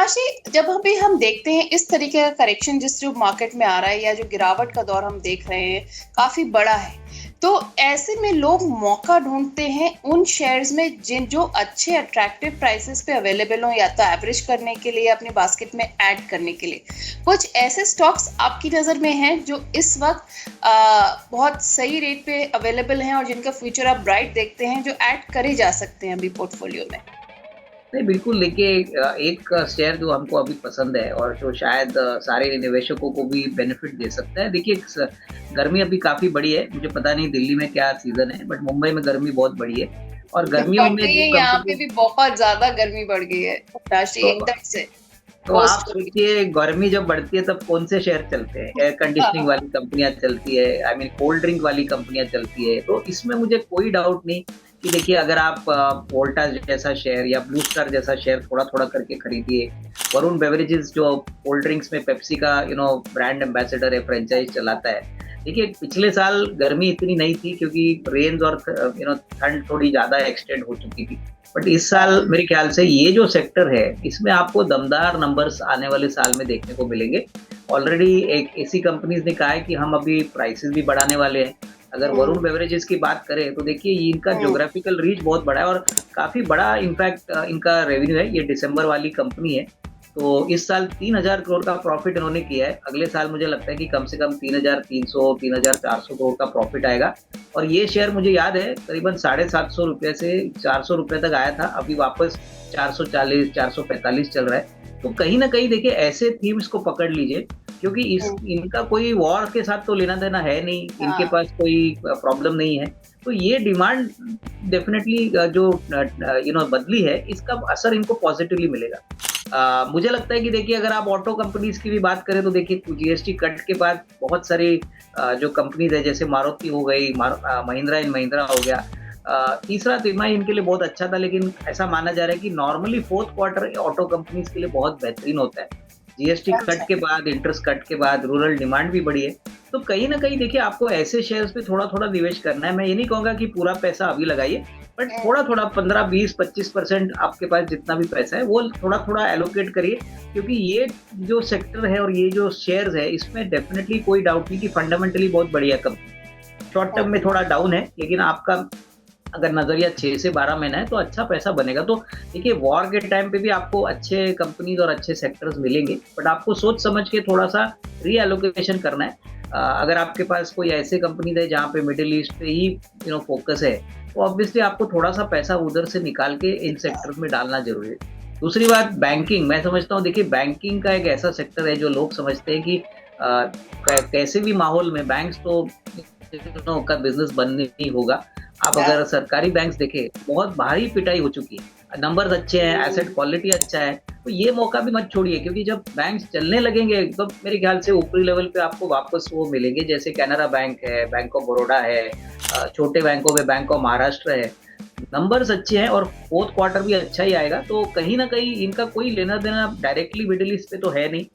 राशि, जब अभी हम देखते हैं इस तरीके का करेक्शन जिस जो मार्केट में आ रहा है या जो गिरावट का दौर हम देख रहे हैं काफी बड़ा है, तो ऐसे में लोग मौका ढूंढते हैं उन शेयर्स में जिन जो अच्छे अट्रैक्टिव प्राइसेस पे अवेलेबल हो, या तो एवरेज करने के लिए अपने बास्केट में ऐड करने के लिए। कुछ ऐसे स्टॉक्स आपकी नजर में हैं जो इस वक्त बहुत सही रेट पे अवेलेबल हैं और जिनका फ्यूचर आप ब्राइट देखते हैं, जो ऐड करे जा सकते हैं अभी पोर्टफोलियो में? नहीं, बिल्कुल। देखिए, एक शेयर जो हमको अभी पसंद है और जो शायद सारे निवेशकों को भी बेनिफिट दे सकता है। देखिए, गर्मी अभी काफी बड़ी है। मुझे पता नहीं दिल्ली में क्या सीजन है, बट मुंबई में गर्मी बहुत बड़ी है। और गर्मियों बढ़ में गई जो है, यहाँ पे कंपनी, भी बहुत ज्यादा गर्मी बढ़ गई है राशि, तो एकदम से तो आप पोस्ट हो गई। सोचिए, गर्मी जब बढ़ती है तब कौन से शेयर चलते हैं? एयर कंडीशनिंग हाँ, वाली कंपनियां चलती है, आई मीन कोल्ड ड्रिंक वाली कंपनियां चलती है। तो इसमें मुझे कोई डाउट नहीं कि देखिए, अगर आप वोल्टास जैसा शेयर या ब्लू स्टार जैसा शेयर थोड़ा थोड़ा करके खरीदिए। वरुण बेवरेजेस जो कोल्ड ड्रिंक्स में पेप्सी का ब्रांड एम्बेसडर है, फ्रेंचाइज चलाता है। देखिए, पिछले साल गर्मी इतनी नहीं थी क्योंकि रेन्स और ठंड थोड़ी ज्यादा एक्सटेंड हो चुकी थी। बट इस साल मेरे ख्याल से ये जो सेक्टर है, इसमें आपको दमदार नंबर्स आने वाले साल में देखने को मिलेंगे। ऑलरेडी एक एसी कंपनीज ने कहा है कि हम अभी प्राइसेस भी बढ़ाने वाले हैं। अगर हम्म, वरुण बेवरेजेस की बात करें तो देखिए, ये इनका हम्म, ज्योग्राफिकल रीच बहुत बड़ा है और काफी बड़ा इनफैक्ट इनका रेवेन्यू है। ये दिसंबर वाली कंपनी है। तो इस साल 3,000 करोड़ का प्रॉफिट इन्होंने किया है। अगले साल मुझे लगता है कि कम से कम 3,300 3,400 करोड़ का प्रॉफिट आएगा। और ये शेयर मुझे याद है करीबन 750 रुपए से 400 रुपए तक आया था। अभी वापस 440 445 चल रहा है। तो कहीं ना कहीं देखिए, ऐसे थीम्स को पकड़ लीजिए, क्योंकि हम्म, इनका कोई वॉर के साथ तो लेना देना है नहीं, इनके हाँ, पास कोई प्रॉब्लम नहीं है। तो ये डिमांड डेफिनेटली जो बदली है, इसका असर इनको पॉजिटिवली मिलेगा। मुझे लगता है कि देखिए, अगर आप ऑटो कंपनीज की भी बात करें तो देखिए, जीएसटी कट के बाद बहुत सारी जो कंपनीज है, जैसे मारुति हो गई, महिंद्रा एंड महिंद्रा हो गया। तीसरा तिमाही इनके लिए बहुत अच्छा था, लेकिन ऐसा माना जा रहा है कि normally fourth quarter auto companies के लिए बहुत बेहतरीन होता है। जीएसटी कट अच्छा, के बाद, इंटरेस्ट कट के बाद रूरल डिमांड भी बढ़ी है। तो कहीं ना कहीं देखिए, आपको ऐसे शेयर्स पे थोड़ा थोड़ा निवेश करना है। मैं ये नहीं कहूंगा कि पूरा पैसा अभी लगाइए, बट हम्म, थोड़ा थोड़ा 15 20 25% आपके पास जितना भी पैसा है वो थोड़ा थोड़ा एलोकेट करिए। क्योंकि ये जो सेक्टर है और ये जो शेयर्स है, इसमें डेफिनेटली कोई डाउट नहीं कि फंडामेंटली बहुत बढ़िया कंपनी। शॉर्ट टर्म में हम्म, थोड़ा डाउन है, लेकिन आपका अगर नजरिया 6 से 12 महीना है तो अच्छा पैसा बनेगा। तो देखिए, वॉर के टाइम पे भी आपको अच्छे कंपनीज और अच्छे सेक्टर्स मिलेंगे, बट आपको सोच समझ के थोड़ा सा रीएलोकेशन करना है। अगर आपके पास कोई ऐसे कंपनीज है जहाँ पे मिडिल ईस्ट पे ही फोकस है, तो ऑब्वियसली आपको थोड़ा सा पैसा उधर से निकाल के इन सेक्टर्स में डालना जरूरी है। दूसरी बात, बैंकिंग। मैं समझता हूँ, देखिए, बैंकिंग का एक ऐसा सेक्टर है जो लोग समझते हैं कि कैसे भी माहौल में बैंक्स तो का बिजनेस बंद नहीं होगा। आप अगर हाँ, सरकारी बैंक्स देखें, बहुत भारी पिटाई हो चुकी है। नंबर्स अच्छे हैं, हम्म, एसेट क्वालिटी अच्छा है। तो ये मौका भी मत छोड़िए, क्योंकि जब बैंक्स चलने लगेंगे तो मेरे ख्याल से ऊपरी लेवल पे आपको वापस वो मिलेंगे, जैसे कैनरा बैंक है, बैंक ऑफ बड़ौदा है, छोटे बैंकों में बैंक ऑफ महाराष्ट्र है। नंबर्स अच्छे हैं और फोर्थ क्वार्टर भी अच्छा ही आएगा। तो कहीं ना कहीं इनका कोई लेना देना डायरेक्टली मिडिल ईस्ट पे तो है नहीं।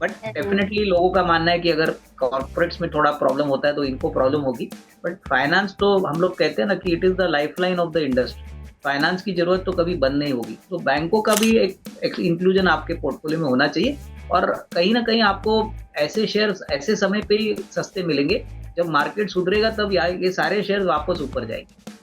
बट हम्म, डेफिनेटली लोगों का मानना है कि अगर कॉर्पोरेट्स में थोड़ा प्रॉब्लम होता है तो इनको प्रॉब्लम होगी। बट फाइनेंस तो हम लोग कहते हैं ना कि it is the lifeline of the industry. Finance की जरूरत तो कभी बंद नहीं होगी। तो बैंकों का भी एक इंक्लूजन आपके पोर्टफोलियो में होना चाहिए। और कहीं ना कहीं आपको ऐसे शेयर्स ऐसे समय पे ही सस्ते मिलेंगे, जब मार्केट सुधरेगा तब ये सारे शेयर्स वापस ऊपर जाएंगे।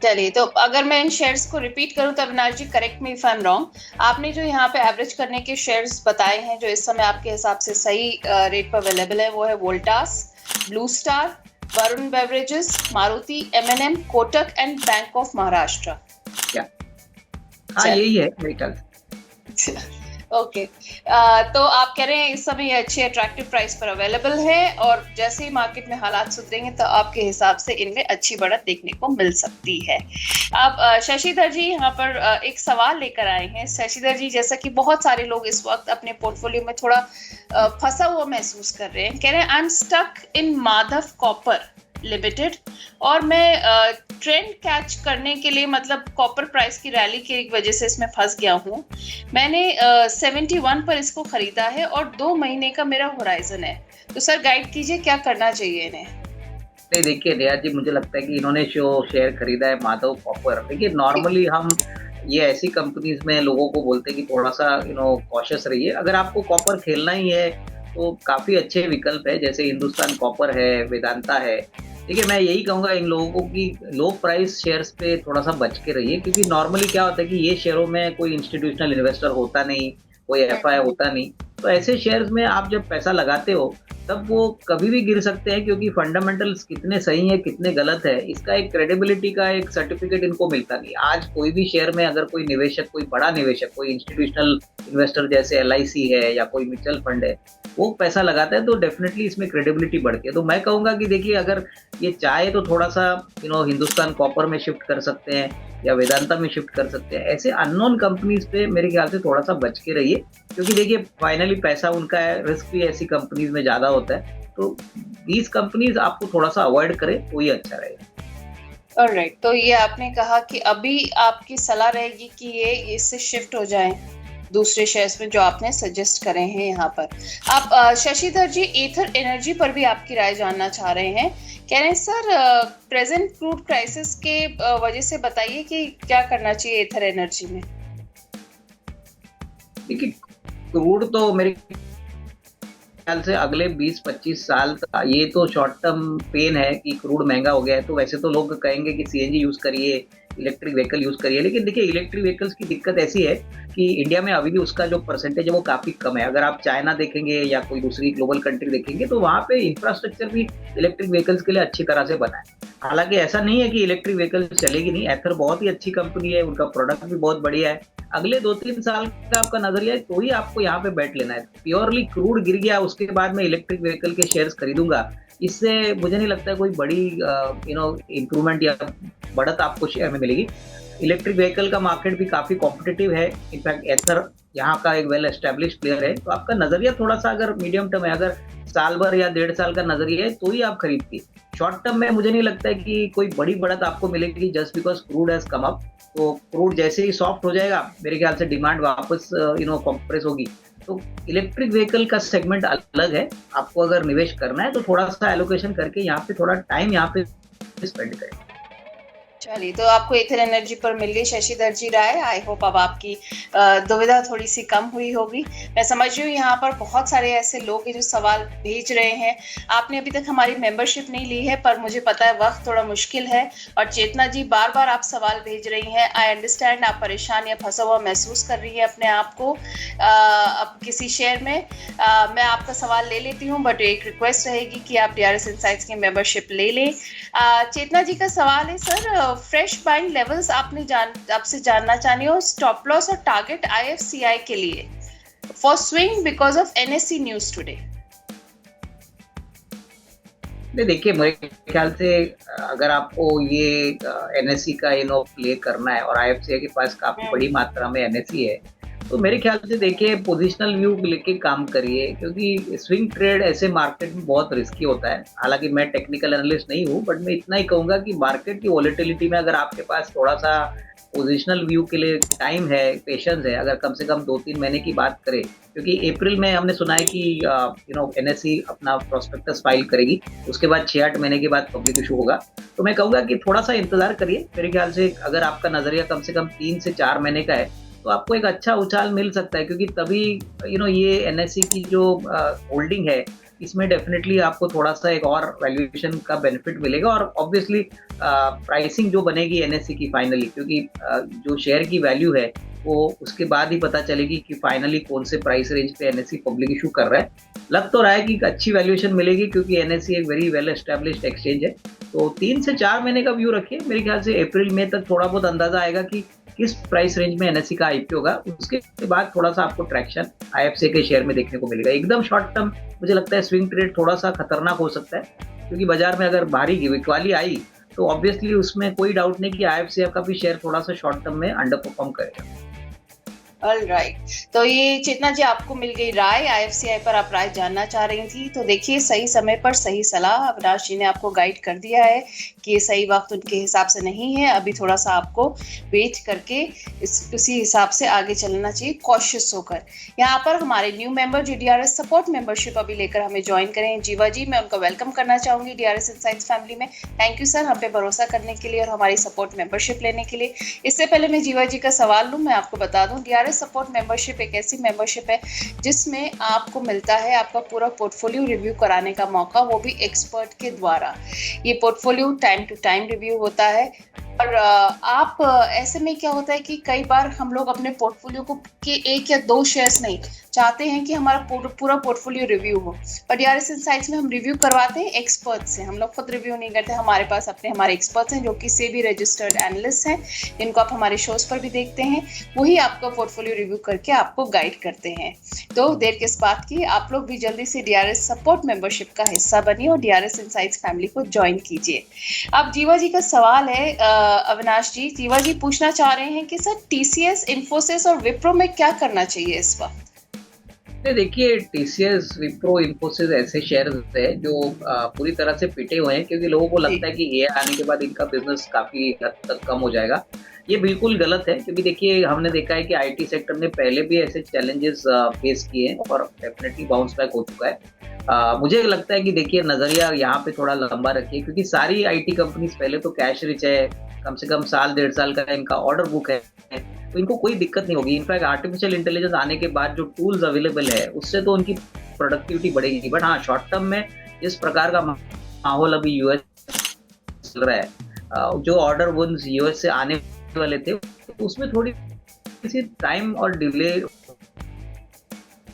चलिए, तो अगर मैं इन शेयर्स को रिपीट करूं तो Avinash ji, correct me if I am wrong, आपने जो यहाँ पे एवरेज करने के शेयर्स बताए हैं जो इस समय आपके हिसाब से सही रेट पर अवेलेबल है, वो है Voltas, Blue Star, Varun Beverages, Maruti, M N M, Kotak and Bank of Maharashtra. क्या? हाँ, चलिए, यही है मेरे ख्याल ओके। तो आप कह रहे हैं इस समय ये अच्छे अट्रैक्टिव प्राइस पर अवेलेबल है और जैसे ही मार्केट में हालात सुधरेंगे तो आपके हिसाब से इनमें अच्छी बढ़त देखने को मिल सकती है। आप शशिधर जी यहाँ पर एक सवाल लेकर आए हैं। शशिधर जी, जैसा कि बहुत सारे लोग इस वक्त अपने पोर्टफोलियो में थोड़ा फंसा हुआ महसूस कर रहे हैं, कह रहे हैं I am stuck in Madhav Copper Limited और मैं ट्रेंड कैच करने के लिए, मतलब कॉपर प्राइस की रैली की वजह से इसमें फंस गया हूँ। मैंने 71 पर इसको खरीदा है और 2 महीने का मेरा होराइजन है, तो सर गाइड कीजिए क्या करना चाहिए इन्हें। नहीं, देखिए रिया जी, मुझे लगता है कि इन्होंने जो शेयर खरीदा है माधव कॉपर, देखिए नॉर्मली हम ये ऐसी कंपनीज में लोगों को बोलते हैं कि थोड़ा सा कॉशियस रहिए। अगर आपको कॉपर खेलना ही है तो काफी अच्छे विकल्प है, जैसे हिंदुस्तान कॉपर है, वेदांता है। ठीक है, मैं यही कहूंगा इन लोगों को कि लो प्राइस शेयर्स पे थोड़ा सा बच के रहिए, क्योंकि नॉर्मली क्या होता है कि ये शेयरों में कोई इंस्टीट्यूशनल इन्वेस्टर होता नहीं, कोई एफआई होता नहीं। तो ऐसे शेयर्स में आप जब पैसा लगाते हो तब वो कभी भी गिर सकते हैं, क्योंकि फंडामेंटल्स कितने सही है कितने गलत है इसका एक क्रेडिबिलिटी का एक सर्टिफिकेट इनको मिलता नहीं। आज कोई भी शेयर में अगर कोई निवेशक, कोई बड़ा निवेशक, कोई इंस्टीट्यूशनल इन्वेस्टर जैसे एलआईसी है या कोई म्यूचुअल फंड है, वो पैसा लगाता है तो डेफिनेटली इसमें क्रेडिबिलिटी बढ़ती है। तो मैं कहूंगा कि देखिए, अगर ये चाहे तो थोड़ा सा हिंदुस्तान कॉपर में शिफ्ट कर सकते हैं या वेदांता में शिफ्ट कर सकते हैं। ऐसे अननोन कंपनीज पे मेरे ख्याल से थोड़ा सा बच के रहिए, क्योंकि देखिए फाइनली पैसा उनका है, रिस्क भी ऐसी कंपनीज में ज्यादा होता है। तो these कंपनीज आपको थोड़ा सा अवॉइड करें तो ही अच्छा रहेगा। ऑलराइट, तो ये आपने कहा कि अभी आपकी सलाह रहेगी कि ये इससे शिफ्ट हो जाएं दूसरे शेयर्स में जो आपने सजेस्ट करे हैं यहाँ पर। आप शशिधर जी, एथर एनर्जी पर भी आपकी राय जानना चाह रहे हैं। कह रहे हैं सर, प्रेजेंट क्रूड क्राइसिस के वजह से बताइए कि क्या करना चाहिए एथर एनर्जी में। देखिए, क्रूड तो मेरे ख्याल से अगले 20-25 साल तक ये तो शॉर्ट टर्म पेन है कि क्रूड महंगा हो गया है। तो वैसे तो लोग कहेंगे कि सीएनजी यूज करिए, इलेक्ट्रिक व्हीकल यूज करिए, लेकिन देखिए इलेक्ट्रिक व्हीकल्स की दिक्कत ऐसी है कि इंडिया में अभी भी उसका जो परसेंटेज है वो काफी कम है। अगर आप चाइना देखेंगे या कोई दूसरी ग्लोबल कंट्री देखेंगे तो वहाँ पे इंफ्रास्ट्रक्चर भी इलेक्ट्रिक व्हीकल्स के लिए अच्छी तरह से बना है। हालांकि ऐसा नहीं है कि इलेक्ट्रिक व्हीकल चलेगी नहीं, एथर बहुत ही अच्छी कंपनी है, उनका प्रोडक्ट भी बहुत बढ़िया है। अगले 2-3 साल का आपका नजरिया है तो ही आपको यहाँ पे बैठ लेना है। प्योरली क्रूड गिर गया उसके बाद मैं इलेक्ट्रिक व्हीकल के शेयर्स खरीदूंगा, इससे मुझे नहीं लगता है कोई बड़ी इंप्रूवमेंट या बढ़त आपको शेयर में मिलेगी। इलेक्ट्रिक व्हीकल का मार्केट भी काफी कॉम्पिटिटिव है। इनफैक्ट एथर यहाँ का एक वेल एस्टेब्लिश प्लेयर है। तो आपका नजरिया थोड़ा सा अगर मीडियम टर्म है, अगर साल भर या 1.5 साल का नजरिया है तो ही आप खरीदती। शॉर्ट टर्म में मुझे नहीं लगता है कि कोई बड़ी बढ़त आपको मिलेगी just because crude has come up. तो क्रूड जैसे ही सॉफ्ट हो जाएगा मेरे ख्याल से डिमांड वापस कॉम्प्रेस होगी। तो इलेक्ट्रिक व्हीकल का सेगमेंट अलग है। आपको अगर निवेश करना है तो थोड़ा सा एलोकेशन करके यहाँ पे थोड़ा टाइम यहाँ पे स्पेंड करें। चलिए, तो आपको एथर एनर्जी पर मिल गई शशिधर जी राय। आई होप अब आपकी दुविधा थोड़ी सी कम हुई होगी। मैं समझ रही हूँ यहाँ पर बहुत सारे ऐसे लोग हैं जो सवाल भेज रहे हैं। आपने अभी तक हमारी मेंबरशिप नहीं ली है, पर मुझे पता है वक्त थोड़ा मुश्किल है। और चेतना जी बार बार आप सवाल भेज रही हैं। आई अंडरस्टैंड, आप परेशान या फंसा हुआ महसूस कर रही है अपने आप को अब किसी शेयर में। मैं आपका सवाल ले लेती हूँ, बट एक रिक्वेस्ट रहेगी कि आप DRS इनसाइट्स की मेंबरशिप ले लें। चेतना जी का सवाल है, सर फ्रेश बाइंग लेवल्स आपसे जानना चाहनी हो स्टॉप लॉस और टारगेट IFCI के लिए for swing because of NSE news today. देखिए, मेरे ख्याल से अगर आपको ये NSE का प्ले करना है और IFCI के पास काफी बड़ी मात्रा में NSE है, तो मेरे ख्याल से देखिए पोजिशनल व्यू लेके काम करिए, क्योंकि स्विंग ट्रेड ऐसे मार्केट में बहुत रिस्की होता है। हालांकि मैं टेक्निकल एनालिस्ट नहीं हूँ, बट मैं इतना ही कहूंगा कि मार्केट की वॉलेटिलिटी में अगर आपके पास थोड़ा सा पोजिशनल व्यू के लिए टाइम है, पेशेंस है, अगर कम से कम 2-3 महीने की बात करें, क्योंकि अप्रैल में हमने सुना है कि NSE अपना प्रोस्पेक्टस फाइल करेगी, उसके बाद 6-8 महीने के बाद पब्लिक इशू होगा। तो मैं कहूँगा कि थोड़ा सा इंतजार करिए। मेरे ख्याल से अगर आपका नजरिया कम से कम 3 से 4 महीने का है तो आपको एक अच्छा उछाल मिल सकता है, क्योंकि तभी ये NSE की जो होल्डिंग है इसमें डेफिनेटली आपको थोड़ा सा एक और वैल्यूएशन का बेनिफिट मिलेगा। और ऑब्वियसली प्राइसिंग जो बनेगी NSE की फाइनली, क्योंकि जो शेयर की वैल्यू है वो उसके बाद ही पता चलेगी कि फाइनली कौन से प्राइस रेंज पे NSE पब्लिक इशू कर रहा है। लग तो रहा है कि अच्छी वैल्यूएशन मिलेगी, क्योंकि NSE एक वेरी वेल एस्टेब्लिश्ड एक्सचेंज है। तो 3 से 4 महीने का व्यू रखिए। मेरे ख्याल से अप्रैल मई तक थोड़ा बहुत अंदाजा आएगा कि किस प्राइस रेंज में NSE का IPO होगा। उसके बाद थोड़ा सा आपको ट्रैक्शन IFCI के शेयर में देखने को मिलेगा। एकदम शॉर्ट टर्म मुझे लगता है स्विंग ट्रेड थोड़ा सा खतरनाक हो सकता है, क्योंकि बाजार में अगर भारी बिकवाली आई तो ऑब्वियसली उसमें कोई डाउट नहीं कि IFCI का भी शेयर थोड़ा सा शॉर्ट टर्म में अंडर परफॉर्म करेगा। All right. तो ये चेतना जी, आपको मिल गई राय, आईएफसीआई पर आप राय जानना चाह रही थी। तो देखिए, सही समय पर सही सलाह अविनाश जी ने आपको गाइड कर दिया है कि ये सही वक्त उनके हिसाब से नहीं है। अभी थोड़ा सा आपको वेट करके उसी हिसाब से आगे चलना चाहिए, कॉशियस होकर। यहाँ पर हमारे न्यू मेंबर जो डीआरएस सपोर्ट मेंबरशिप अभी लेकर हमें ज्वाइन करें, जीवा जी, मैं उनका वेलकम करना चाहूंगी डीआरएस इनसाइट्स फैमिली में। थैंक यू सर, हम पे भरोसा करने के लिए और हमारी सपोर्ट मेंबरशिप लेने के लिए। इससे पहले मैं जीवा जी का सवाल लूं, मैं आपको बता दूं, डीआरएस सपोर्ट मेंबरशिप एक ऐसी मेंबरशिप है जिसमें आपको मिलता है आपका पूरा पोर्टफोलियो रिव्यू कराने का मौका, वो भी एक्सपर्ट के द्वारा। ये portfolio time to time review होता है। और आप ऐसे में क्या होता है कि कई बार हम लोग अपने पोर्टफोलियो को के एक या दो शेयर्स नहीं चाहते हैं कि हमारा पूरा पोर्टफोलियो रिव्यू हो, पर डीआरएस इनसाइट्स में हम रिव्यू करवाते हैं एक्सपर्ट से। हम लोग खुद रिव्यू नहीं करते, हमारे पास हमारे एक्सपर्ट्स हैं जो कि सेबी रजिस्टर्ड एनालिस्ट हैं, जिनको आप हमारे शोज पर भी देखते हैं। वही आपका पोर्टफोलियो रिव्यू करके आपको गाइड करते हैं। तो देर किस बात की, आप लोग भी जल्दी से डीआरएस सपोर्ट मेंबरशिप का हिस्सा बनिए और डीआरएस इनसाइट्स फैमिली को ज्वाइन कीजिए। अब जीवा जी का सवाल है, अविनाश जी, जीवा जी पूछना चाह रहे हैं कि सर टीसीएस, इन्फोसिस और विप्रो में क्या करना चाहिए इस वक्त? देखिए, टीसीएस, विप्रो, इन्फोसिस ऐसे शेयर्स है जो पूरी तरह से पिटे हुए हैं, क्योंकि लोगों को लगता है कि ये आने के बाद इनका बिजनेस काफी हद तक कम हो जाएगा। ये बिल्कुल गलत है, क्योंकि देखिए हमने देखा है कि आईटी सेक्टर ने पहले भी ऐसे चैलेंजेस फेस किए हैं और डेफिनेटली बाउंस बैक हो चुका है। मुझे लगता है कि देखिए नजरिया यहाँ पे थोड़ा लंबा रखिए, क्योंकि सारी आईटी कंपनीज पहले तो कैश रिच है, कम से कम साल 1.5 साल का इनका ऑर्डर बुक है, तो इनको कोई दिक्कत नहीं होगी। इनफैक्ट आर्टिफिशियल इंटेलिजेंस आने के बाद जो टूल्स अवेलेबल है उससे तो उनकी प्रोडक्टिविटी बढ़ेगी। बट हाँ, शॉर्ट टर्म में जिस प्रकार का माहौल अभी यूएस चल रहा है, जो ऑर्डर वंस यूएस से आने वाले थे उसमें थोड़ी सी टाइम और डिले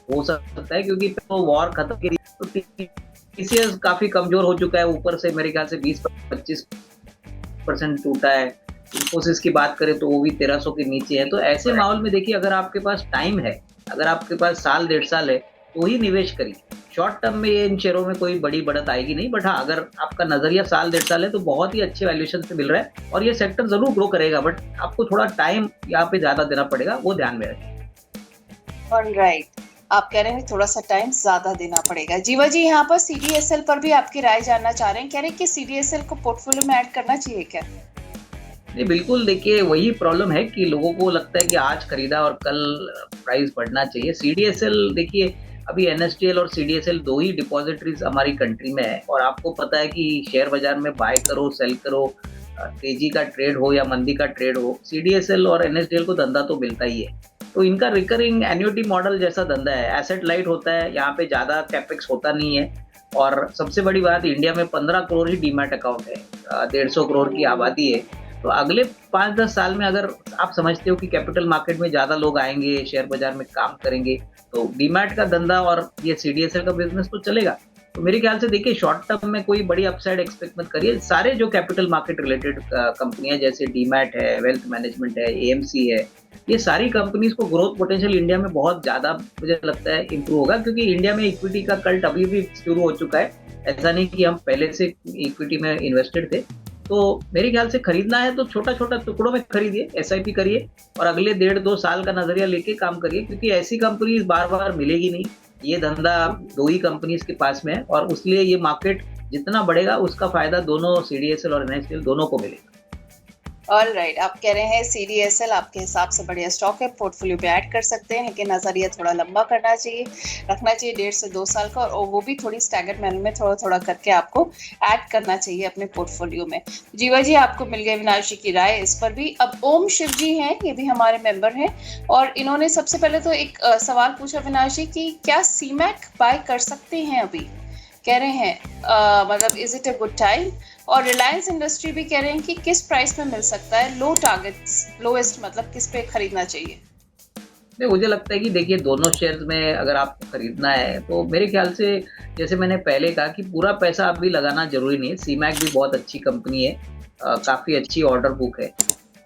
हो सकता है, क्योंकि तो वॉर खत्म की तो टीसीएस काफी कमजोर हो चुका है। ऊपर से मेरे ख्याल से 20-25% टूटा है। इन्फोसिस की बात करें तो वो भी 1300 के नीचे है। तो ऐसे माहौल में देखिए, अगर आपके पास टाइम है, अगर आपके पास साल 1.5 साल है, तो ही निवेश करिए। शॉर्ट टर्म में ये इन शेयरों में कोई बड़ी बढ़त आएगी नहीं। बट हाँ, अगर आपका नजरिया साल 1.5 साल है तो बहुत ही अच्छे वैल्यूएशन से मिल रहा है और ये सेक्टर जरूर ग्रो करेगा। बट आपको थोड़ा टाइम यहाँ पे ज्यादा देना पड़ेगा, वो ध्यान में रखें। ऑलराइट, आप कह रहे हैं थोड़ा सा टाइम ज्यादा देना पड़ेगा। जीवा जी यहाँ पर सीडीएसएल पर भी आपकी राय जानना चाह रहे हैं, कह रहे हैं कि सीडीएसएल को पोर्टफोलियो में ऐड करना चाहिए क्या? नहीं, बिल्कुल। देखिए, वही प्रॉब्लम है कि लोगों को लगता है कि आज खरीदा और कल प्राइस बढ़ना चाहिए। सीडीएसएल देखिए, अभी एनएसडीएल और सीडीएसएल दो ही डिपॉजिटरीज हमारी कंट्री में है और आपको पता है कि शेयर बाजार में बाय करो सेल करो, तेजी का ट्रेड हो या मंदी का ट्रेड हो, सीडीएसएल और एनएसडीएल को धंधा तो मिलता ही है। तो इनका रिकरिंग एन्युटी मॉडल जैसा धंधा है, एसेट लाइट होता है, यहाँ पे ज्यादा कैपेक्स होता नहीं है। और सबसे बड़ी बात, इंडिया में 15 करोड़ ही डीमैट अकाउंट है, 150 करोड़ की आबादी है। तो अगले 5-10 साल में अगर आप समझते हो कि कैपिटल मार्केट में ज्यादा लोग आएंगे, शेयर बाजार में काम करेंगे, तो डीमैट का धंधा और ये सीडीएसएल का बिजनेस तो चलेगा। तो मेरे ख्याल से देखिए, शॉर्ट टर्म में कोई बड़ी अपसाइड एक्सपेक्ट मत करिए। सारे जो कैपिटल मार्केट रिलेटेड कंपनियां जैसे डीमैट है, वेल्थ मैनेजमेंट है, एएमसी है, ये सारी कंपनीज को ग्रोथ पोटेंशियल इंडिया में बहुत ज्यादा मुझे लगता है इंप्रूव होगा, क्योंकि इंडिया में इक्विटी का कल्ट अभी भी शुरू हो चुका है। ऐसा नहीं कि हम पहले से इक्विटी में इन्वेस्टेड थे। तो मेरे ख्याल से खरीदना है तो छोटा छोटा टुकड़ों में खरीदिए, एसआईपी करिए और अगले 1.5-2 साल का नजरिया लेके काम करिए, क्योंकि ऐसी कंपनीज बार बार मिलेगी नहीं। ये धंधा दो ही कंपनीज के पास में है और उसलिए ये मार्केट जितना बढ़ेगा उसका फायदा दोनों सीडीएसएल और एनएसडीएल दोनों को मिलेगा। ऑलराइट, आप कह रहे हैं सीडीएसएल आपके हिसाब से बढ़िया स्टॉक है, पोर्टफोलियो पे ऐड कर सकते हैं, लेकिन नजरिया थोड़ा लंबा करना चाहिए, रखना चाहिए 1.5 से 2 साल का, और वो भी थोड़ी स्टैगर्ड मैनर में थोड़ा थोड़ा करके आपको ऐड करना चाहिए अपने पोर्टफोलियो में। जीवा जी, आपको मिल गई अविनाश जी की राय इस पर भी। अब ओम शिव जी हैं, ये भी हमारे मेंबर हैं और इन्होंने सबसे पहले तो एक सवाल पूछा अविनाश जी की क्या सीमैक बाय कर सकते हैं अभी? कह रहे हैं मतलब is it a good time? और रिलायंस इंडस्ट्री भी कह रहे हैं कि किस प्राइस में मिल सकता है, लो टारगेट्स, लोएस्ट मतलब किस पे खरीदना चाहिए? नहीं, मुझे लगता है कि देखिए दोनों शेयर्स में अगर आपको खरीदना है तो मेरे ख्याल से जैसे मैंने पहले कहा कि पूरा पैसा अभी लगाना जरूरी नहीं है। सीमैक भी बहुत अच्छी कंपनी है, काफ़ी अच्छी ऑर्डर बुक है।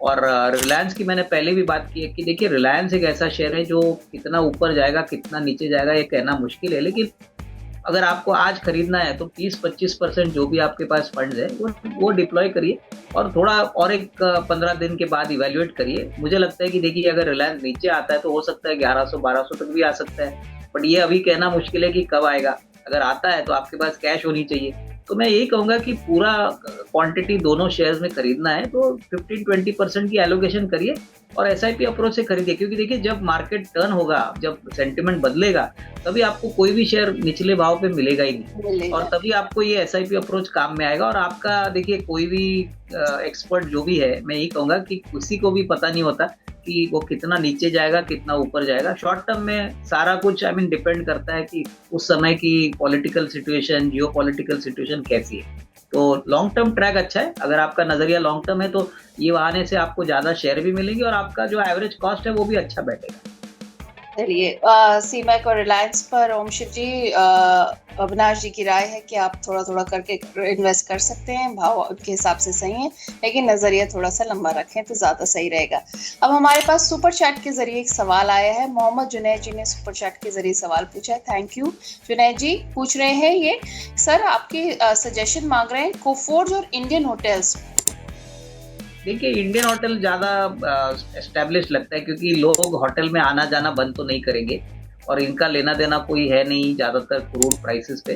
और रिलायंस की मैंने पहले भी बात की है कि देखिए रिलायंस एक ऐसा शेयर है जो कितना ऊपर जाएगा कितना नीचे जाएगा ये कहना मुश्किल है, लेकिन अगर आपको आज खरीदना है तो 30-25% जो भी आपके पास फंड्स है वो डिप्लॉय करिए, और थोड़ा और एक 15 दिन के बाद इवेल्युएट करिए। मुझे लगता है कि देखिए अगर रिलायंस नीचे आता है तो हो सकता है 1100-1200 तक भी आ सकता है, बट ये अभी कहना मुश्किल है कि कब आएगा। अगर आता है तो आपके पास कैश होनी चाहिए। तो मैं यही कहूंगा कि पूरा क्वांटिटी दोनों शेयर्स में खरीदना है तो 15-20% की एलोकेशन करिए और एसआईपी अप्रोच से खरीदिए, क्योंकि देखिए जब मार्केट टर्न होगा, जब सेंटिमेंट बदलेगा, तभी आपको कोई भी शेयर निचले भाव पे मिलेगा ही नहीं, और तभी आपको ये एसआईपी अप्रोच काम में आएगा। और आपका देखिए कोई भी एक्सपर्ट जो भी है, मैं यही कहूंगा कि किसी को भी पता नहीं होता कि वो कितना नीचे जाएगा कितना ऊपर जाएगा। शॉर्ट टर्म में सारा कुछ डिपेंड करता है कि उस समय की पॉलिटिकल सिचुएशन, जियो पॉलिटिकल सिचुएशन कैसी है। तो लॉन्ग टर्म ट्रैक अच्छा है, अगर आपका नजरिया लॉन्ग टर्म है तो ये आने से आपको ज्यादा शेयर भी मिलेंगे और आपका जो एवरेज कॉस्ट है वो भी अच्छा बैठेगा। चलिए, सीमेक और रिलायंस पर ओम शिव जी, अविनाश जी की राय है कि आप थोड़ा थोड़ा करके इन्वेस्ट कर सकते हैं, भाव उनके हिसाब से सही है, लेकिन नजरिया थोड़ा सा लंबा रखें तो ज्यादा सही रहेगा। अब हमारे पास सुपर चैट के जरिए एक सवाल आया है। मोहम्मद जुनैद जी ने सुपर चैट के जरिए सवाल पूछा है। थैंक यू जुनैद जी। पूछ रहे हैं ये सर, आपके सजेशन मांग रहे हैं कोफोर्ज और इंडियन होटल्स। देखिए इंडियन होटल ज़्यादा एस्टेब्लिश लगता है, क्योंकि लोग होटल में आना जाना बंद तो नहीं करेंगे और इनका लेना देना कोई है नहीं ज़्यादातर क्रूड प्राइसेस पे।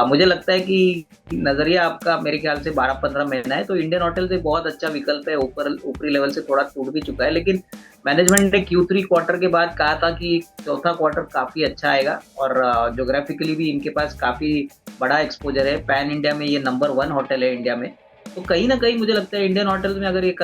मुझे लगता है कि नज़रिया आपका मेरे ख्याल से 12-15 महीना है, तो इंडियन होटल से बहुत अच्छा विकल्प है। ऊपरी लेवल से थोड़ा टूट भी चुका है, लेकिन मैनेजमेंट ने Q3 क्वार्टर के बाद कहा था कि चौथा क्वार्टर काफ़ी अच्छा आएगा, और जोग्राफिकली भी इनके पास काफ़ी बड़ा एक्सपोजर है। पैन इंडिया में ये नंबर 1 होटल है इंडिया में। तो कहीं ना कहीं मुझे लगता है इंडियन होटल्स में अगर ये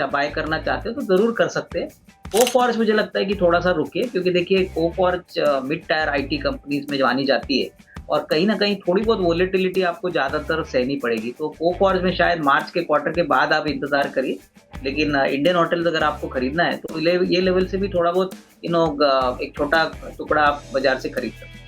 बाय करना चाहते हो तो जरूर कर सकते हैं। कोफॉर्ज मुझे लगता है कि थोड़ा सा रुकिए, क्योंकि देखिए Coforge mid tyre IT companies में मानी जाती है और कहीं ना कहीं थोड़ी बहुत वोलेटिलिटी आपको ज्यादातर सहनी पड़ेगी। तो कोफॉर्ज में शायद मार्च के क्वार्टर के बाद आप इंतजार करिए, लेकिन इंडियन होटल्स अगर आपको खरीदना है तो ये लेवल से भी थोड़ा बहुत एक छोटा टुकड़ा आप बाजार से खरीद सकते हैं।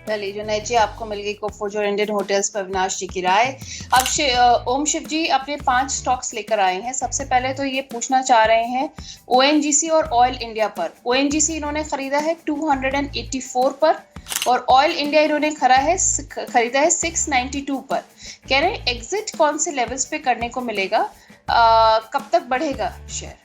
चलिए जुनैद जी, आपको मिल गई कोफोर्ज और इंडियन होटल्स पर अविनाश जी की राय। अब ओम शिव जी अपने 5 स्टॉक्स लेकर आए हैं। सबसे पहले तो ये पूछना चाह रहे हैं ONGC और ऑयल इंडिया पर। ONGC इन्होंने खरीदा है 284 पर और ऑयल इंडिया इन्होंने खरीदा है 692 पर। कह रहे हैं एग्जिट कौन से लेवल्स पे करने को मिलेगा, कब तक बढ़ेगा शेयर?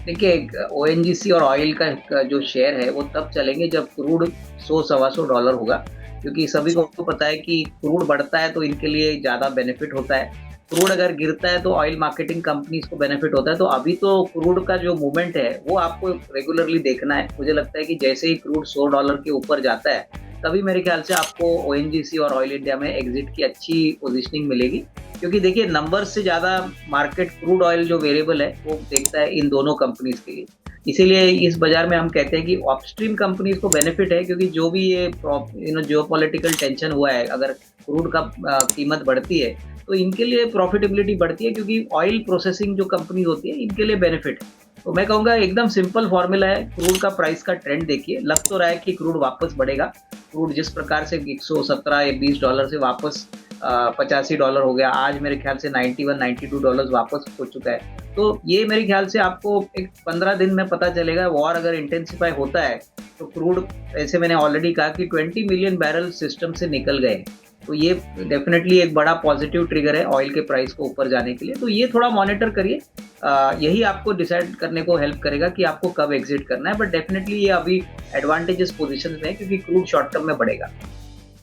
देखिए ONGC और ऑयल का जो शेयर है वो तब चलेंगे जब क्रूड $100-125 होगा, क्योंकि सभी को पता है कि क्रूड बढ़ता है तो इनके लिए ज़्यादा बेनिफिट होता है। क्रूड अगर गिरता है तो ऑयल मार्केटिंग कंपनीज को बेनिफिट होता है। तो अभी तो क्रूड का जो मूवमेंट है वो आपको रेगुलरली देखना है। मुझे लगता है कि जैसे ही क्रूड $100 के ऊपर जाता है तभी मेरे ख्याल से आपको ONGC और ऑयल इंडिया में एग्जिट की अच्छी पोजीशनिंग मिलेगी, क्योंकि देखिए नंबर्स से ज़्यादा मार्केट क्रूड ऑयल जो वेरिएबल है वो देखता है इन दोनों कंपनीज के लिए। इसीलिए इस बाजार में हम कहते हैं कि अपस्ट्रीम कंपनीज को बेनिफिट है, क्योंकि जो भी ये जियोपॉलिटिकल टेंशन हुआ है, अगर क्रूड का कीमत बढ़ती है तो इनके लिए प्रॉफिटेबिलिटी बढ़ती है, क्योंकि ऑयल प्रोसेसिंग जो कंपनी होती है इनके लिए बेनिफिट है। तो मैं कहूँगा एकदम सिंपल फॉर्मूला है। क्रूड का प्राइस का ट्रेंड देखिए, लग तो रहा है कि क्रूड वापस बढ़ेगा। क्रूड जिस प्रकार से 117 या $20 से वापस $85 हो गया, आज मेरे ख्याल से $91-92 वापस हो चुका है। तो ये मेरे ख्याल से आपको एक 15 दिन में पता चलेगा। वॉर अगर इंटेंसिफाई होता है तो क्रूड, ऐसे मैंने ऑलरेडी कहा कि 20 मिलियन बैरल सिस्टम से निकल गए, तो ये डेफिनेटली एक बड़ा पॉजिटिव ट्रिगर है ऑयल के प्राइस को ऊपर जाने के लिए। तो ये थोड़ा मॉनिटर करिए, यही आपको डिसाइड करने को हेल्प करेगा कि आपको कब एग्जिट करना है। बट डेफिनेटली ये अभी एडवांटेजेस पोजीशन में है, क्योंकि क्रूड शॉर्ट टर्म में बढ़ेगा।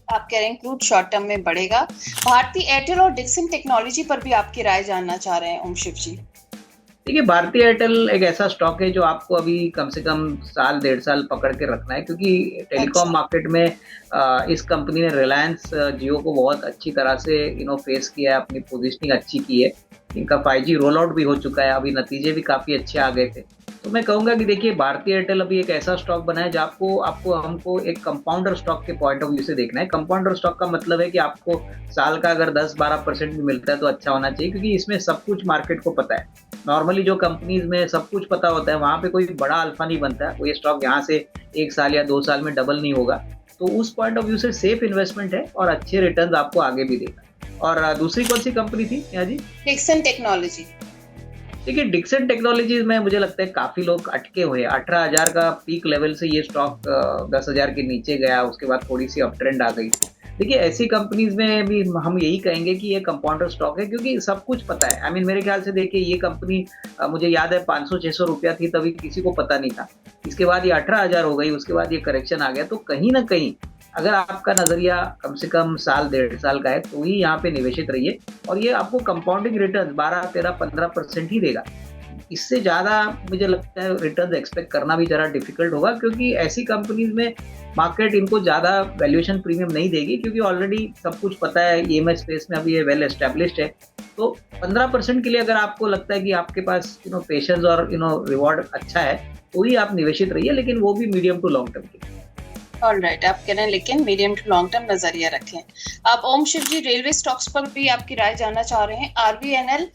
आप कह रहे हैं क्रूड शॉर्ट टर्म में बढ़ेगा। भारती एयरटेल और डिक्सन टेक्नोलॉजी पर भी आपकी राय जानना चाह रहे हैं ओम शिव जी। देखिए भारतीय एयरटेल एक ऐसा स्टॉक है जो आपको अभी कम से कम 1-1.5 साल पकड़ के रखना है, क्योंकि टेलीकॉम मार्केट में इस कंपनी ने रिलायंस जियो को बहुत अच्छी तरह से फेस किया है, अपनी पोजीशनिंग अच्छी की है। इनका 5G रोल आउट भी हो चुका है, अभी नतीजे भी काफ़ी अच्छे आ गए थे। तो मैं कहूँगा कि देखिए भारतीय एयरटेल अभी एक ऐसा स्टॉक बना है जो हमको एक कंपाउंडर स्टॉक के पॉइंट ऑफ व्यू से देखना है। कंपाउंडर स्टॉक का मतलब है कि आपको साल का अगर 10-12% भी मिलता है तो अच्छा होना चाहिए, क्योंकि इसमें सब कुछ मार्केट को पता है। नॉर्मली जो कंपनीज में सब कुछ पता होता है वहाँ पे कोई बड़ा अल्फा नहीं बनता है। वो ये स्टॉक यहाँ से 1 साल या 2 साल में डबल नहीं होगा। तो उस पॉइंट ऑफ व्यू से सेफ इन्वेस्टमेंट है और अच्छे रिटर्न आपको आगे भी देगा। और दूसरी कौन सी कंपनी थी यहाँ जी? Dixon technology. देखिए डिक्सन टेक्नोलॉजीज में मुझे लगता है काफी लोग अटके हुए हैं। 18,000 का पीक लेवल से ये स्टॉक 10,000 के नीचे गया, उसके बाद थोड़ी सी अप ट्रेंड आ गई। देखिए ऐसी कंपनीज में भी हम यही कहेंगे कि ये कंपाउंडर स्टॉक है, क्योंकि सब कुछ पता है। मेरे ख्याल से देखिए ये कंपनी मुझे याद है 500-600 रुपया थी, तभी किसी को पता नहीं था। इसके बाद ये 18,000 हो गई, उसके बाद ये करेक्शन आ गया। तो कहीं ना कहीं अगर आपका नजरिया कम से कम साल 1.5 साल का है तो ही यहाँ पे निवेशित रहिए, और ये आपको कंपाउंडिंग रिटर्न 12, 13, 15% ही देगा। इससे ज्यादा मुझे लगता है रिटर्न एक्सपेक्ट करना भी जरा डिफिकल्ट होगा, क्योंकि ऐसी कंपनीज में मार्केट इनको ज्यादा वैल्यूएशन प्रीमियम नहीं देगी, क्योंकि ऑलरेडी सब कुछ पता है। ईएमआई स्पेस में अभी ये वेल एस्टेब्लिश्ड है। तो 15% के लिए अगर आपको लगता है कि आपके पास पेशेंस और रिवॉर्ड अच्छा है, तो ही आप निवेशित रहिए, लेकिन वो भी मीडियम टू लॉन्ग टर्म के लिए। ऑलराइट, आप कह रहे हैं लेकिन मीडियम टू लॉन्ग टर्म नजरिया रखें। आप ओम शिव जी रेलवे स्टॉक्स पर भी आपकी राय जानना चाह रहे हैं। आरवीएनएल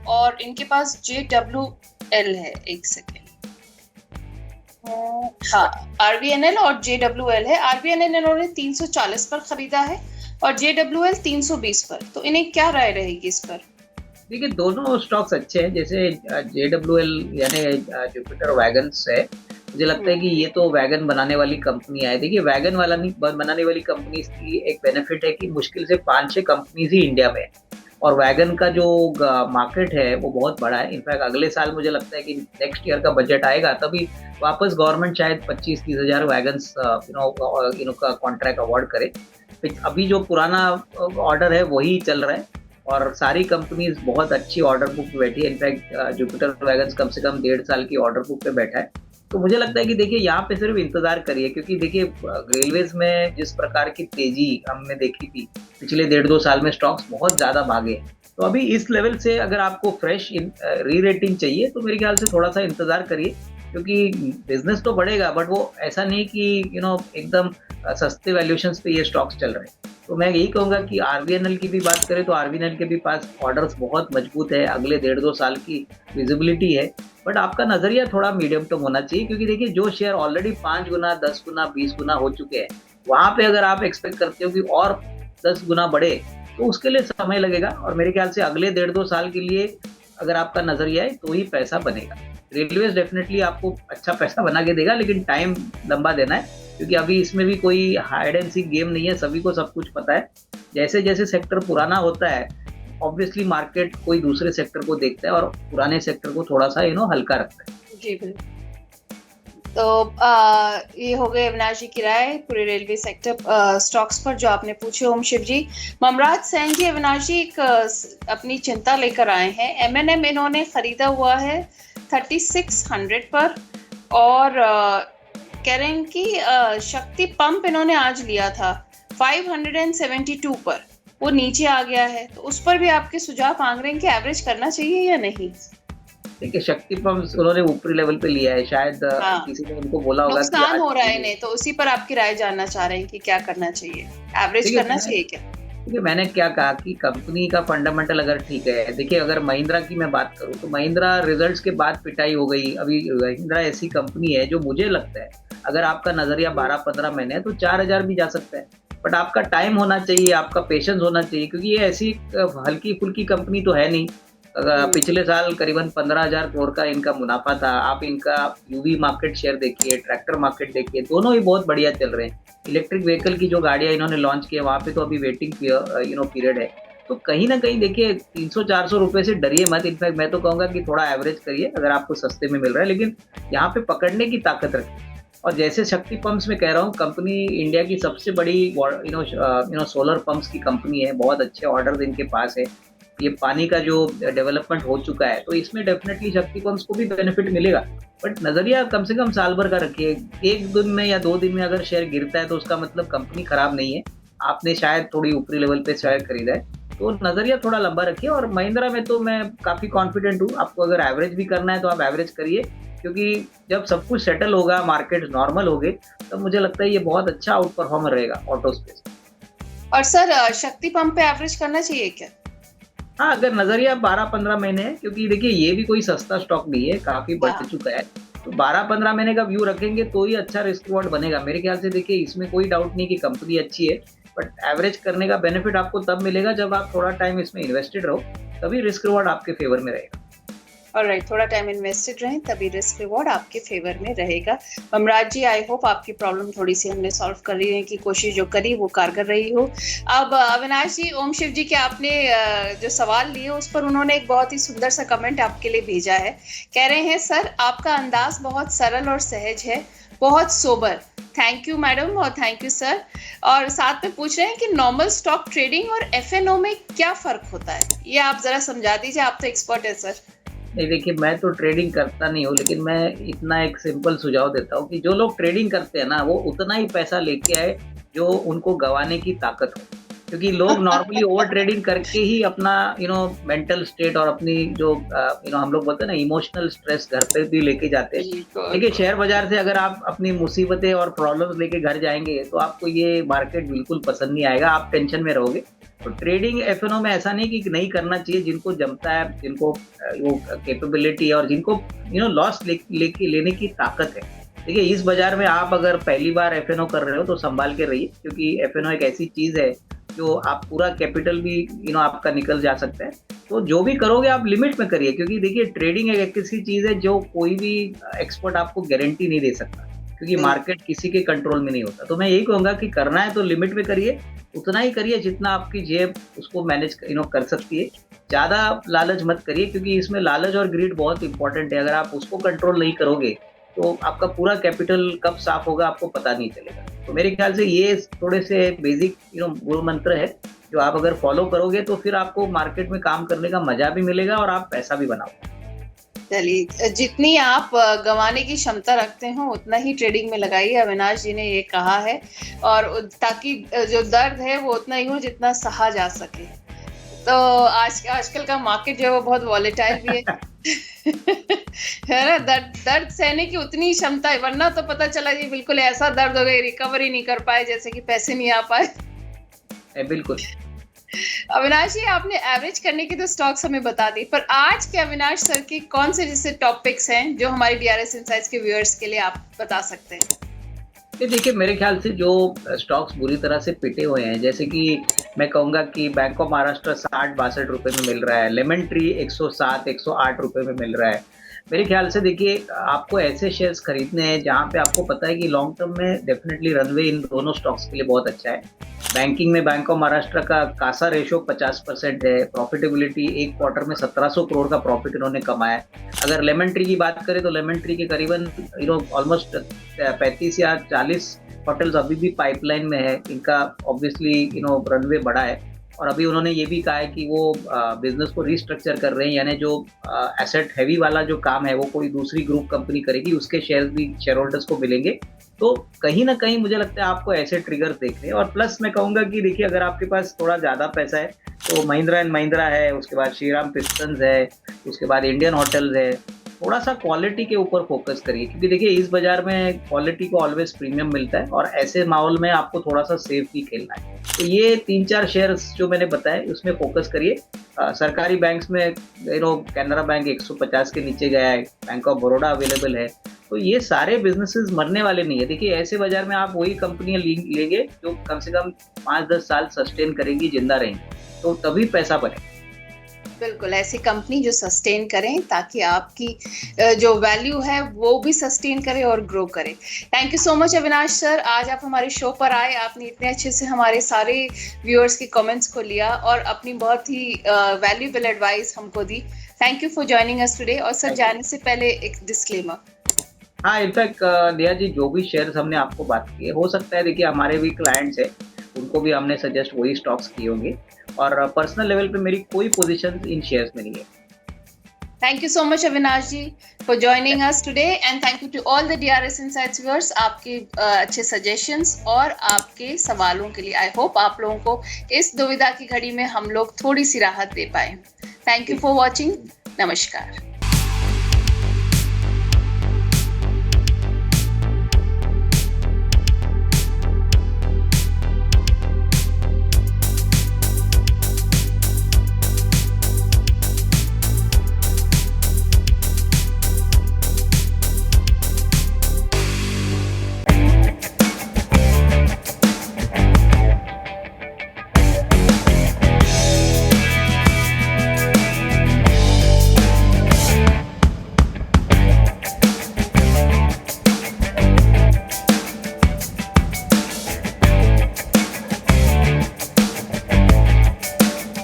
और इनके पास JWL है। एक सेकेंड, हाँ, आरवीएनएल और JWL है। आरवीएनएल इन्होंने 340 पर खरीदा है और JWL 320 पर। तो इन्हें क्या राय रहेगी इस पर? देखिए दोनों स्टॉक्स अच्छे हैं। जैसे JWL यानी जुपिटर वैगन्स है, मुझे लगता है कि ये तो वैगन बनाने वाली कंपनी है। देखिए वैगन वाला नहीं बनाने वाली कंपनी की एक बेनिफिट है कि मुश्किल से 5-6 कंपनीज ही इंडिया में है, और वैगन का जो मार्केट है वो बहुत बड़ा है। इनफैक्ट अगले साल मुझे लगता है कि नेक्स्ट ईयर का बजट आएगा, तभी वापस गवर्नमेंट शायद 25-30 हजार वैगन्स का कॉन्ट्रैक्ट अवार्ड करे। अभी जो पुराना ऑर्डर है वही चल रहा है, और सारी कंपनीज बहुत अच्छी ऑर्डर बुक पे बैठी है। इनफैक्ट जुपिटर वैगन्स कम से कम 1.5 साल की ऑर्डर बुक पे बैठा है। तो मुझे लगता है कि देखिए यहाँ पे सिर्फ इंतजार करिए, क्योंकि देखिए रेलवेज में जिस प्रकार की तेजी हमने देखी थी पिछले 1.5-2 साल में, स्टॉक्स बहुत ज्यादा भागे। तो अभी इस लेवल से अगर आपको फ्रेश री रेटिंग चाहिए तो मेरे ख्याल से थोड़ा सा इंतजार करिए, क्योंकि बिजनेस तो बढ़ेगा, बट वो ऐसा नहीं कि एकदम सस्ते वैल्यूएशन पे ये स्टॉक्स चल रहे हैं। तो मैं यही कहूंगा कि आरवीएनएल की भी बात करें तो आरवीएनएल के भी पास ऑर्डर्स बहुत मजबूत है, अगले 1.5-2 साल की विजिबिलिटी है। बट आपका नजरिया थोड़ा मीडियम टर्म होना चाहिए, क्योंकि देखिए जो शेयर ऑलरेडी 5 गुना, 10 गुना, 20 गुना हो चुके हैं, वहां पे अगर आप एक्सपेक्ट करते हो कि और 10 गुना बढ़े, तो उसके लिए समय लगेगा। और मेरे ख्याल से अगले 1.5-2 साल के लिए अगर आपका नजरिया है तो ही पैसा बनेगा। रेलवेज डेफिनेटली आपको अच्छा पैसा बना के देगा, लेकिन टाइम लंबा देना है, क्योंकि अभी इसमें भी कोई हाइड एंड सीक गेम नहीं है। सभी को सब कुछ पता है। जैसे जैसे सेक्टर पुराना होता है, ऑब्वियसली मार्केट कोई दूसरे सेक्टर को देखता है और पुराने सेक्टर को थोड़ा सा हल्का रखता है। जी बिल्कुल। तो ये हो गए अविनाश जी की राय पूरे रेलवे सेक्टर स्टॉक्स पर जो आपने पूछे ओम शिव जी। ममराज सैन जी, अविनाश जी एक अपनी चिंता लेकर आए हैं। M&M इन्होंने खरीदा हुआ है 3600 पर, और कह रहे हैं कि शक्ति पंप इन्होंने आज लिया था 572 पर, वो नीचे आ गया है। तो उस पर भी आपके सुझाव मांग रहे हैं कि एवरेज करना चाहिए या नहीं? देखिए शक्ति पंप उन्होंने ऊपरी लेवल पे लिया है, शायद किसी ने उनको बोला होगा कि नुकसान हो रहा है इन्हें, तो उसी पर आपकी राय जानना चाह रहे हैं कि क्या करना चाहिए, एवरेज करना चाहिए क्या? देखिए मैंने क्या कहा कि कंपनी का फंडामेंटल अगर ठीक है। देखिए अगर महिंद्रा की मैं बात करूं तो महिंद्रा रिजल्ट्स के बाद पिटाई हो गई। अभी महिंद्रा ऐसी कंपनी है जो मुझे लगता है अगर आपका नजरिया 12-15 महीने है तो 4,000 भी जा सकता है। बट आपका टाइम होना चाहिए, आपका पेशेंस होना चाहिए, क्योंकि ये ऐसी हल्की फुल्की कंपनी तो है नहीं। पिछले साल करीबन 15,000 करोड़ का इनका मुनाफा था। आप इनका यूवी मार्केट शेयर देखिए, ट्रैक्टर मार्केट देखिए, दोनों ही बहुत बढ़िया चल रहे हैं। इलेक्ट्रिक व्हीकल की जो गाड़ियां इन्होंने लॉन्च की है वहां पे तो अभी वेटिंग पीरियड है। तो कहीं ना कहीं देखिए 300-400 रुपए से डरिए मत। इनफैक्ट मैं तो कहूंगा कि थोड़ा एवरेज करिए अगर आपको सस्ते में मिल रहा है, लेकिन यहाँ पे पकड़ने की ताकत रखिए। और जैसे शक्ति पंप्स में कह रहा हूँ, कंपनी इंडिया की सबसे बड़ी सोलर पंप्स की कंपनी है। बहुत अच्छे ऑर्डर इनके पास है। ये पानी का जो डेवलपमेंट हो चुका है तो इसमें डेफिनेटली शक्ति पंप्स को भी बेनिफिट मिलेगा। बट नजरिया कम से कम साल भर का रखिए। एक दिन में या 2 दिन में अगर शेयर गिरता है तो उसका मतलब कंपनी खराब नहीं है, आपने शायद थोड़ी ऊपरी लेवल पे शेयर खरीदा है। तो नजरिया थोड़ा लंबा रखिए। और महिंद्रा में तो मैं काफी कॉन्फिडेंट हूँ। आपको अगर एवरेज भी करना है तो आप एवरेज करिए, क्योंकि जब सब कुछ सेटल होगा, मार्केट नॉर्मल हो गए, तब मुझे लगता है ये बहुत अच्छा आउट परफॉर्मर रहेगा ऑटो स्पेस। और सर शक्ति पंप पे एवरेज करना चाहिए क्या? हाँ, अगर नजरिया 12-15 महीने है, क्योंकि देखिए ये भी कोई सस्ता स्टॉक नहीं है, काफी बढ़ चुका है। तो 12-15 महीने का व्यू रखेंगे तो ही अच्छा रिस्क रिवॉर्ड बनेगा मेरे ख्याल से। देखिए इसमें कोई डाउट नहीं कि कंपनी अच्छी है, बट एवरेज करने का बेनिफिट आपको तब मिलेगा जब आप थोड़ा टाइम इसमें इन्वेस्टेड रहो, तभी रिस्क रिवॉर्ड आपके फेवर में रहेगा। ऑलराइट, थोड़ा टाइम इन्वेस्टेड रहें, तभी रिस्क रिवॉर्ड आपके फेवर में रहेगा। ममराज जी, आई होप आपकी प्रॉब्लम थोड़ी सी हमने सॉल्व कर रही है की कोशिश जो करी वो कारगर रही हो। अब अविनाश जी, ओम शिव जी के आपने जो सवाल लिए उस पर उन्होंने एक बहुत ही सुंदर सा कमेंट आपके लिए भेजा है। कह रहे हैं, सर आपका अंदाज बहुत सरल और सहज है, बहुत सोबर। थैंक यू मैडम और थैंक यू सर। और साथ में पूछ रहे हैं कि नॉर्मल स्टॉक ट्रेडिंग और एफएनओ में क्या फर्क होता है, ये आप जरा समझा दीजिए, आप तो एक्सपर्ट है सर। नहीं देखिए, मैं तो ट्रेडिंग करता नहीं हूँ, लेकिन मैं इतना एक सिंपल सुझाव देता हूँ कि जो लोग ट्रेडिंग करते हैं ना, वो उतना ही पैसा लेके आए जो उनको गंवाने की ताकत हो। क्योंकि लोग नॉर्मली ओवर ट्रेडिंग करके ही अपना मेंटल स्टेट और अपनी जो हम लोग बोलते हैं ना इमोशनल स्ट्रेस घर पे भी लेके जाते हैं। देखिए, शेयर बाजार से अगर आप अपनी मुसीबतें और प्रॉब्लम्स लेके घर जाएंगे तो आपको ये मार्केट बिल्कुल पसंद नहीं आएगा, आप टेंशन में रहोगे। तो ट्रेडिंग एफएनओ में ऐसा नहीं कि नहीं करना चाहिए, जिनको जमता है, जिनको वो कैपेबिलिटी और जिनको लॉस लेने की ताकत है। देखिए, इस बाजार में आप अगर पहली बार एफएनओ कर रहे हो तो संभाल के रहिए, क्योंकि एफएनओ एक ऐसी चीज है जो आप पूरा कैपिटल भी आपका निकल जा सकता है। तो जो भी करोगे आप लिमिट में करिए, क्योंकि देखिए ट्रेडिंग एक ऐसी चीज है जो कोई भी एक्सपर्ट आपको गारंटी नहीं दे सकता, क्योंकि मार्केट किसी के कंट्रोल में नहीं होता। तो मैं यही कहूंगा कि करना है तो लिमिट में करिए, उतना ही करिए जितना आपकी जेब उसको मैनेज कर सकती है। ज्यादा लालच मत करिए, क्योंकि इसमें लालच और ग्रीड बहुत इंपॉर्टेंट है। अगर आप उसको कंट्रोल नहीं करोगे तो आपका पूरा कैपिटल कब साफ होगा आपको पता नहीं चलेगा। तो मेरे ख्याल से ये थोड़े से बेसिक गुरु मंत्र है, जो आप अगर फॉलो करोगे तो फिर आपको मार्केट में काम करने का मजा भी मिलेगा और आप पैसा भी बनाओगे। चलिए, जितनी आप गंवाने की क्षमता रखते हो उतना ही ट्रेडिंग में लगाइए, अविनाश जी ने ये कहा है, और ताकि जो दर्द है वो उतना ही हो जितना सहा जा सके। तो आजकल का मार्केट जो है वो बहुत वॉलेटाइल भी है ना, दर्द सहने की उतनी क्षमता है, वरना तो पता चला जी बिल्कुल ऐसा दर्द हो गया, रिकवरी नहीं कर पाए, जैसे कि पैसे नहीं आ पाए। बिल्कुल। अविनाश जी, आपने एवरेज करने की तो स्टॉक्स हमें बता दी, पर आज के अविनाश सर की कौन से जैसे टॉपिक्स हैं जो हमारे डीआरएस इनसाइट्स के व्यूअर्स के लिए आप बता सकते हैं? देखिए, मेरे ख्याल से जो स्टॉक्स बुरी तरह से पिटे हुए हैं, जैसे कि मैं कहूँगा कि बैंक ऑफ महाराष्ट्र 60-62 रुपए में मिल रहा है, लेमन ट्री 107-108 रुपए में मिल रहा है। मेरे ख्याल से देखिए, आपको ऐसे शेयर्स खरीदने हैं जहाँ पे आपको पता है कि लॉन्ग टर्म में डेफिनेटली रनवे इन दोनों स्टॉक्स के लिए बहुत अच्छा है। बैंकिंग में बैंक ऑफ महाराष्ट्र का कासा रेशो 50% है, प्रॉफिटेबिलिटी एक क्वार्टर में 1700 करोड़ का प्रॉफिट इन्होंने कमाया है। अगर लेमन ट्री की बात करें तो लेमन ट्री के करीबन ऑलमोस्ट 35 या 40 होटल्स अभी भी पाइपलाइन में है। इनका ऑब्वियसली रनवे बड़ा है, और अभी उन्होंने ये भी कहा है कि वो बिजनेस को रिस्ट्रक्चर कर रहे हैं, यानी जो एसेट हैवी वाला जो काम है वो कोई दूसरी ग्रुप कंपनी करेगी, उसके शेयर्स भी शेयर होल्डर्स को मिलेंगे। तो कहीं ना कहीं मुझे लगता है आपको ऐसे ट्रिगर्स देखने हैं। और प्लस मैं कहूँगा कि देखिए, अगर आपके पास थोड़ा ज़्यादा पैसा है तो महिंद्रा एंड महिंद्रा है, उसके बाद श्रीराम पिस्टन्स है, उसके बाद इंडियन होटल्स है। थोड़ा सा क्वालिटी के ऊपर फोकस करिए, क्योंकि देखिए इस बाजार में क्वालिटी को ऑलवेज प्रीमियम मिलता है, और ऐसे माहौल में आपको थोड़ा सा सेफ भी खेलना है। तो ये 3-4 शेयर्स जो मैंने बताए उसमें फोकस करिए। सरकारी बैंक्स में कैनरा बैंक 150 के नीचे गया है, बैंक ऑफ बड़ौदा अवेलेबल है। तो ये सारे बिजनेसेस मरने वाले नहीं है। देखिए, ऐसे बाजार में आप वही कंपनियां लेंगे जो कम से कम 5-10 साल सस्टेन करेंगी, जिंदा रहेंगी, तो तभी पैसा बने। बिल्कुल, ऐसी कंपनी जो सस्टेन करें, ताकि आपकी जो वैल्यू है वो भी सस्टेन करे और ग्रो करे। Thank you so much Avinash sir, आज आप हमारे शो पर आए, आपने इतने अच्छे से हमारे सारे व्यूअर्स के कमेंट्स को लिया और अपनी बहुत ही वैल्यूएबल एडवाइस हमको दी। Thank you for joining us today. और सर, जाने से पहले एक डिस्क्लेमर। हाँ, इनफैक्ट नेहा जी, जो भी शेयर्स हमने आपको बात की है, हो सकता है देखिए हमारे भी क्लाइंट्स है, उनको भी हमने सजेस्ट वही स्टॉक्स किए होंगे, और पर्सनल लेवल पे मेरी कोई पोजीशन इन शेयर्स में नहीं है। Thank you so much Avinash ji for joining us today, and thank you to all the DRS insights viewers, आपके अच्छे सजेशंस और आपके सवालों के लिए। आई होप आप लोगों को इस दुविधा की घड़ी में हम लोग थोड़ी सी राहत दे पाए। Thank you for watching. नमस्कार।